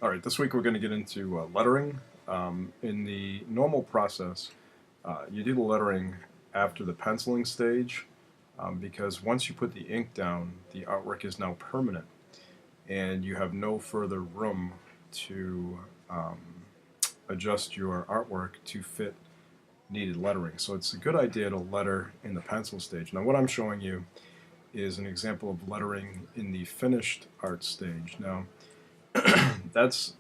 All right, this week we're going to get into lettering. In the normal process, you do the lettering after the penciling stage because once you put the ink down, the artwork is now permanent and you have no further room to adjust your artwork to fit needed lettering. So it's a good idea to letter in the pencil stage. Now what I'm showing you is an example of lettering in the finished art stage. Now that's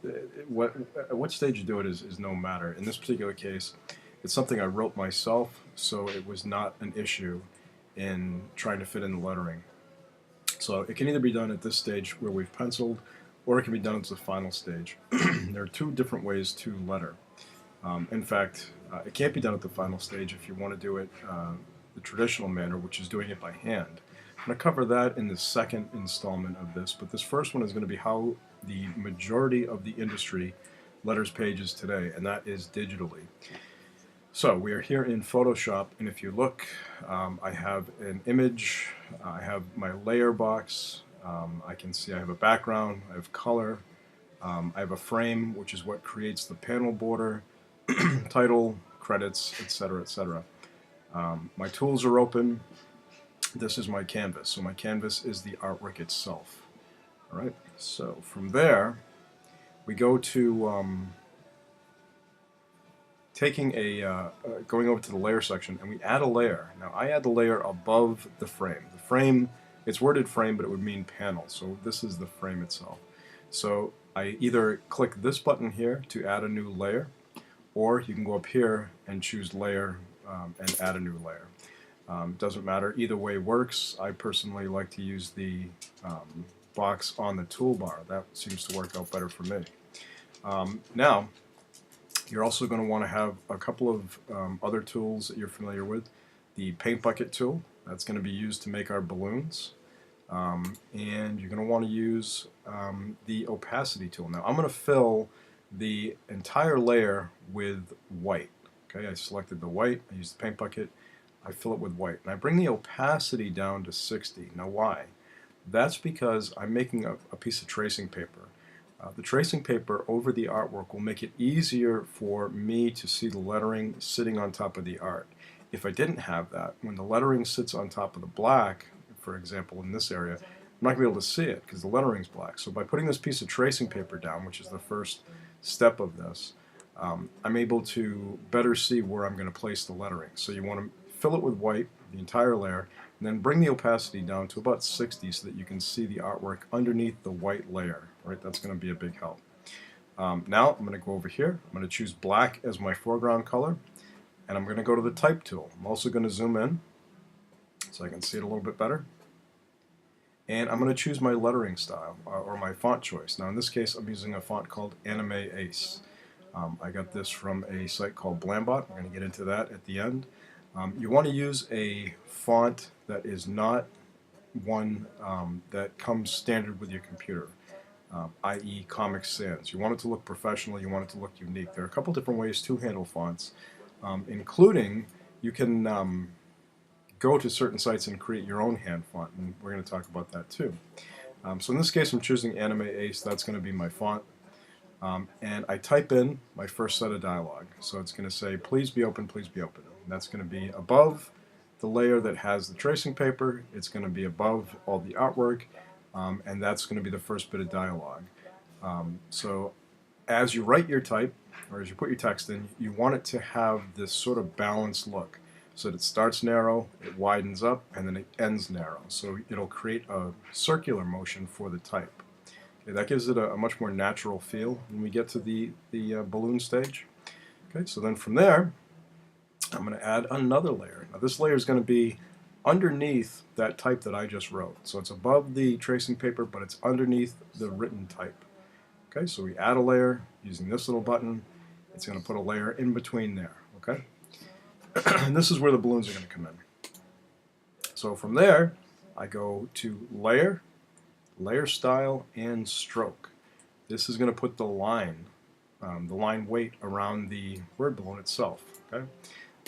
what stage you do it is no matter. In this particular case, it's something I wrote myself, so it was not an issue in trying to fit in the lettering. So it can either be done at this stage where we've penciled, or it can be done at the final stage. There are two different ways to letter. In fact, it can't be done at the final stage if you want to do it the traditional manner, which is doing it by hand. I'm going to cover that in the second installment of this, but this first one is going to be how the majority of the industry letters pages today, and that is digitally. So we are here in Photoshop, and if you look, I have an image, I have my layer box, I can see I have a background, I have color, I have a frame, which is what creates the panel border, title, credits, etc., etc. My tools are open. This is my canvas. So my canvas is the artwork itself. All right. So from there, we go to going over to the layer section, and we add a layer. Now I add the layer above the frame. The frame, it's worded frame, but it would mean panel. So this is the frame itself. So I either click this button here to add a new layer, or you can go up here and choose layer and add a new layer. Doesn't matter, either way works. I personally like to use the box on the toolbar. That seems to work out better for me. Now, you're also going to want to have a couple of other tools that you're familiar with. The paint bucket tool, that's going to be used to make our balloons. And you're going to want to use the opacity tool. Now, I'm going to fill the entire layer with white. Okay, I selected the white, I used the paint bucket, I fill it with white, and I bring the opacity down to 60. Now why? That's because I'm making a piece of tracing paper. The tracing paper over the artwork will make it easier for me to see the lettering sitting on top of the art. If I didn't have that, when the lettering sits on top of the black, for example in this area, I'm not going to be able to see it because the lettering's black. So by putting this piece of tracing paper down, which is the first step of this, I'm able to better see where I'm going to place the lettering. So you want to fill it with white, the entire layer, and then bring the opacity down to about 60 so that you can see the artwork underneath the white layer. Right, that's going to be a big help. Now I'm going to go over here. I'm going to choose black as my foreground color, and I'm going to go to the type tool. I'm also going to zoom in so I can see it a little bit better. And I'm going to choose my lettering style or my font choice. Now in this case I'm using a font called Anime Ace. I got this from a site called Blambot. I'm going to get into that at the end. You want to use a font that is not one that comes standard with your computer, i.e. Comic Sans. You want it to look professional, you want it to look unique. There are a couple different ways to handle fonts, including you can go to certain sites and create your own hand font, and we're going to talk about that too. So in this case I'm choosing Anime Ace. That's going to be my font. And I type in my first set of dialogue. So it's going to say, please be open, please be open. And that's going to be above the layer that has the tracing paper. It's going to be above all the artwork, and that's going to be the first bit of dialogue. So as you write your type, or as you put your text in, you want it to have this sort of balanced look. So that it starts narrow, it widens up, and then it ends narrow. So it'll create a circular motion for the type. Okay, that gives it a much more natural feel when we get to the balloon stage. Okay, so then from there, I'm going to add another layer. Now this layer is going to be underneath that type that I just wrote. So it's above the tracing paper, but it's underneath the written type. Okay, so we add a layer using this little button. It's going to put a layer in between there. Okay, and this is where the balloons are going to come in. So from there, I go to layer, layer style, and stroke. This is going to put the line weight around the word balloon itself. Okay.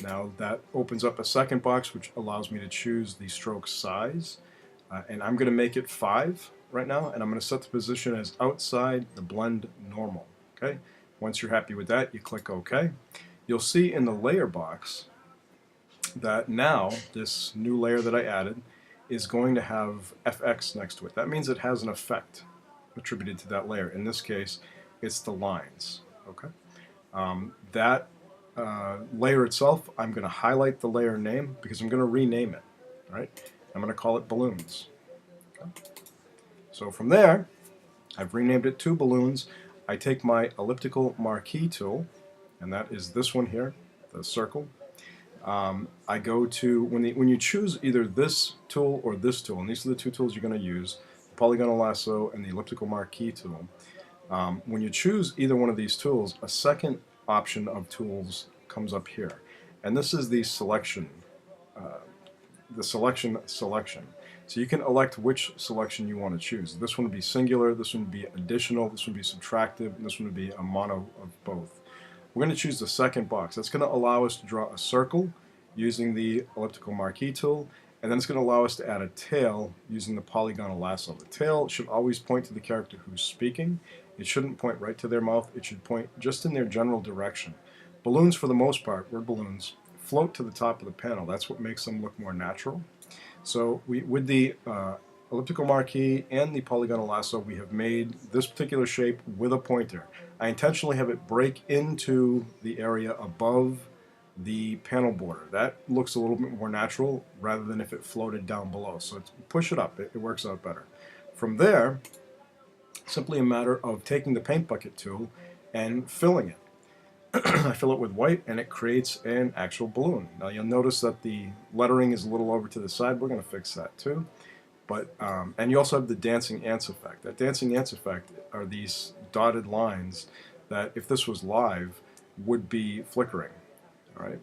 Now that opens up a second box which allows me to choose the stroke size, and I'm going to make it 5 right now, and I'm going to set the position as outside the blend normal. Okay. Once you're happy with that, you click OK. You'll see in the layer box that now this new layer that I added is going to have FX next to it. That means it has an effect attributed to that layer. In this case, it's the lines. Okay. That layer itself, I'm going to highlight the layer name because I'm going to rename it. Right? I'm going to call it balloons. Okay. So from there, I've renamed it to balloons. I take my elliptical marquee tool, and that is this one here, the circle. I go to, when you choose either this tool or this tool, and these are the two tools you're going to use, the polygonal lasso and the elliptical marquee tool. When you choose either one of these tools, a second option of tools comes up here. And this is the selection, selection. So you can elect which selection you want to choose. This one would be singular, this one would be additional, this one would be subtractive, and this one would be a mono of both. We're going to choose the second box. That's going to allow us to draw a circle using the elliptical marquee tool, and then it's going to allow us to add a tail using the polygonal lasso. The tail should always point to the character who's speaking. It shouldn't point right to their mouth. It should point just in their general direction. Balloons, for the most part, word balloons, float to the top of the panel. That's what makes them look more natural. So with the elliptical marquee and the polygonal lasso, we have made this particular shape with a pointer. I intentionally have it break into the area above the panel border. That looks a little bit more natural rather than if it floated down below. So push it up, it works out better. From there, simply a matter of taking the paint bucket tool and filling it. I fill it with white and it creates an actual balloon. Now you'll notice that the lettering is a little over to the side. We're going to fix that too. But and you also have the dancing ants effect. That dancing ants effect are these dotted lines that, if this was live, would be flickering. All right.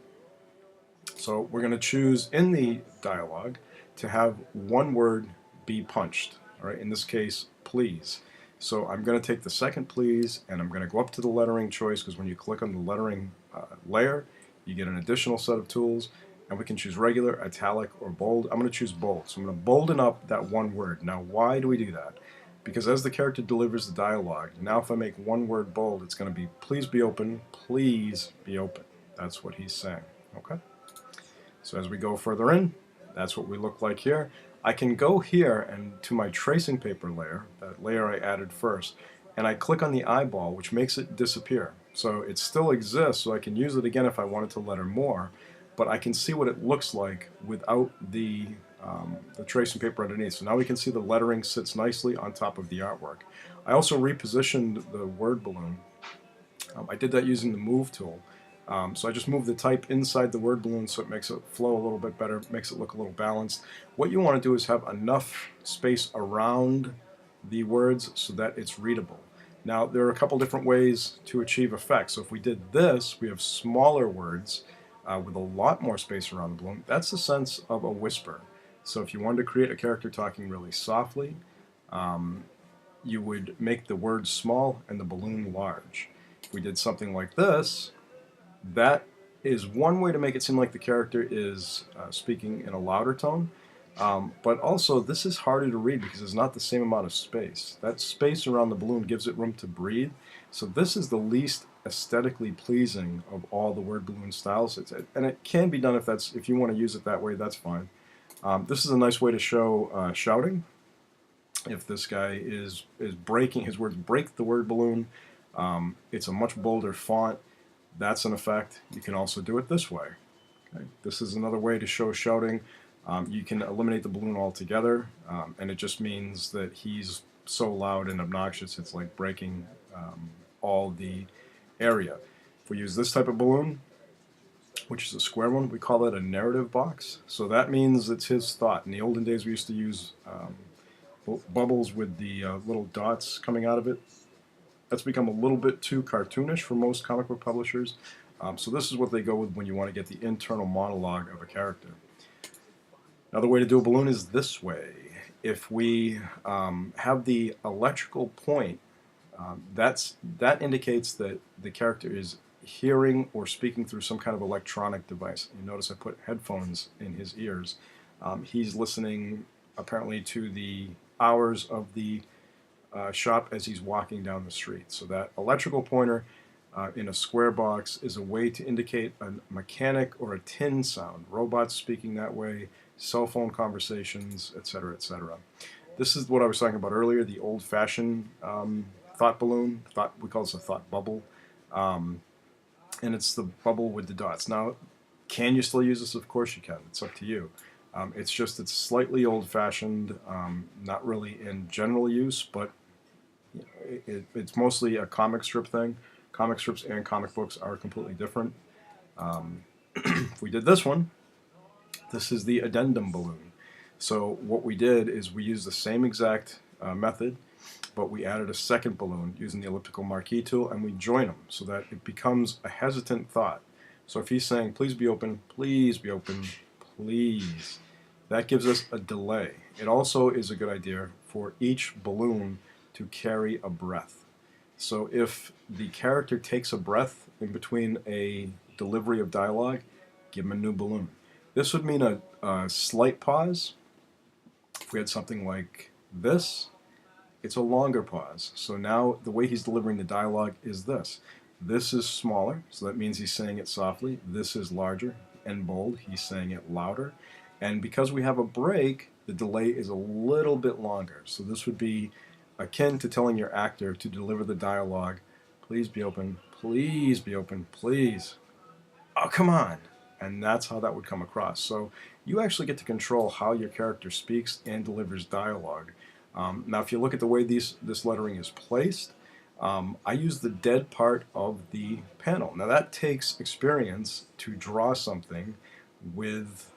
So we're going to choose in the dialogue to have one word be punched. All right. In this case, please. So I'm going to take the second please, and I'm going to go up to the lettering choice, because when you click on the lettering layer, you get an additional set of tools. And we can choose regular, italic, or bold. I'm going to choose bold. So I'm going to bolden up that one word. Now, why do we do that? Because as the character delivers the dialogue, now if I make one word bold, it's going to be please be open, please be open. That's what he's saying. Okay? So as we go further in, that's what we look like here. I can go here and to my tracing paper layer, that layer I added first, and I click on the eyeball, which makes it disappear. So it still exists, so I can use it again if I wanted to letter more. But I can see what it looks like without the tracing paper underneath. So now we can see the lettering sits nicely on top of the artwork. I also repositioned the word balloon. I did that using the move tool. So I just moved the type inside the word balloon so it makes it flow a little bit better, makes it look a little balanced. What you want to do is have enough space around the words so that it's readable. Now there are a couple different ways to achieve effect. So if we did this, we have smaller words with a lot more space around the balloon. That's the sense of a whisper. So if you wanted to create a character talking really softly, you would make the words small and the balloon large. If we did something like this, that is one way to make it seem like the character is speaking in a louder tone. But also, this is harder to read because there's not the same amount of space. That space around the balloon gives it room to breathe. So this is the least aesthetically pleasing of all the word balloon styles. And it can be done if you want to use it that way, that's fine. This is a nice way to show shouting. If this guy is breaking, his words break the word balloon, it's a much bolder font. That's an effect. You can also do it this way. Okay? This is another way to show shouting. You can eliminate the balloon altogether, and it just means that he's so loud and obnoxious it's like breaking all the area. If we use this type of balloon, which is a square one, we call it a narrative box. So that means it's his thought. In the olden days we used to use bubbles with the little dots coming out of it. That's become a little bit too cartoonish for most comic book publishers. So this is what they go with when you want to get the internal monologue of a character. Another way to do a balloon is this way. If we have the electrical point, that indicates that the character is hearing or speaking through some kind of electronic device. You notice I put headphones in his ears. He's listening apparently to the hours of the shop as he's walking down the street. So that electrical pointer in a square box is a way to indicate a mechanic or a tin sound. Robots speaking that way, cell phone conversations, etc., etc. This is what I was talking about earlier, the old-fashioned thought balloon. We call this a thought bubble. And it's the bubble with the dots. Now, can you still use this? Of course you can. It's up to you. It's just it's slightly old-fashioned, not really in general use, but you know, it's mostly a comic strip thing. Comic strips and comic books are completely different. If we did this one, this is the addendum balloon. So what we did is we used the same exact method, but we added a second balloon using the elliptical marquee tool, and we join them so that it becomes a hesitant thought. So if he's saying, please be open, please be open, please, that gives us a delay. It also is a good idea for each balloon to carry a breath. So if the character takes a breath in between a delivery of dialogue, give him a new balloon. This would mean a slight pause. If we had something like this, it's a longer pause. So now the way he's delivering the dialogue is this. This is smaller, so that means he's saying it softly. This is larger and bold. He's saying it louder. And because we have a break, the delay is a little bit longer. So this would be akin to telling your actor to deliver the dialogue, please be open, please be open, please. Oh, come on. And that's how that would come across. So you actually get to control how your character speaks and delivers dialogue. Now, if you look at the way this lettering is placed, I use the dead part of the panel. Now, that takes experience to draw something with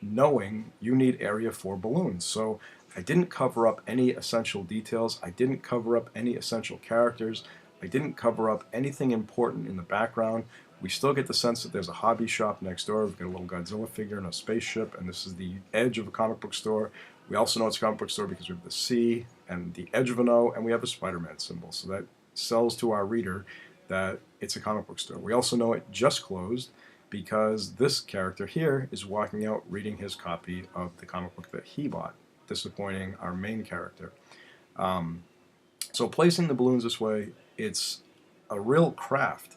knowing you need area for balloons. So I didn't cover up any essential details. I didn't cover up any essential characters. I didn't cover up anything important in the background. We still get the sense that there's a hobby shop next door. We've got a little Godzilla figure and a spaceship, and this is the edge of a comic book store. We also know it's a comic book store because we have the C and the edge of an O, and we have a Spider-Man symbol. So that sells to our reader that it's a comic book store. We also know it just closed because this character here is walking out reading his copy of the comic book that he bought, disappointing our main character. So placing the balloons this way, it's a real craft.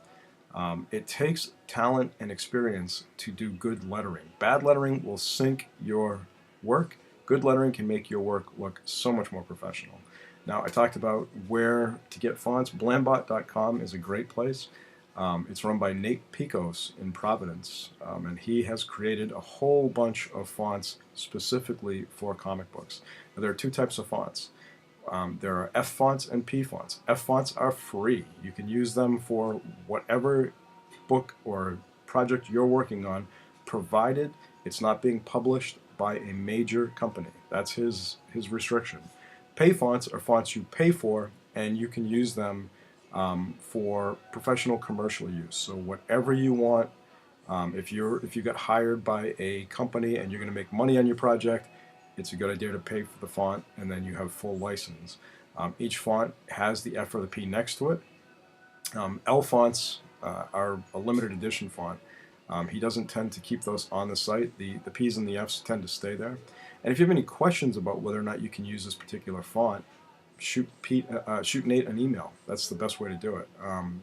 It takes talent and experience to do good lettering. Bad lettering will sink your work. Good lettering can make your work look so much more professional. Now, I talked about where to get fonts. Blambot.com is a great place. It's run by Nate Picos in Providence, and he has created a whole bunch of fonts specifically for comic books. Now, there are two types of fonts. There are F fonts and P fonts. F fonts are free. You can use them for whatever book or project you're working on, provided it's not being published by a major company. That's his restriction. Pay fonts are fonts you pay for, and you can use them for professional commercial use. So whatever you want, if you got hired by a company and you're going to make money on your project, it's a good idea to pay for the font, and then you have full license. Each font has the F or the P next to it. L fonts are a limited edition font. He doesn't tend to keep those on the site. The P's and the F's tend to stay there. And if you have any questions about whether or not you can use this particular font, shoot Nate an email. That's the best way to do it.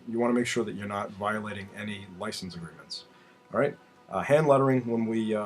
You want to make sure that you're not violating any license agreements. All right. Hand lettering, when we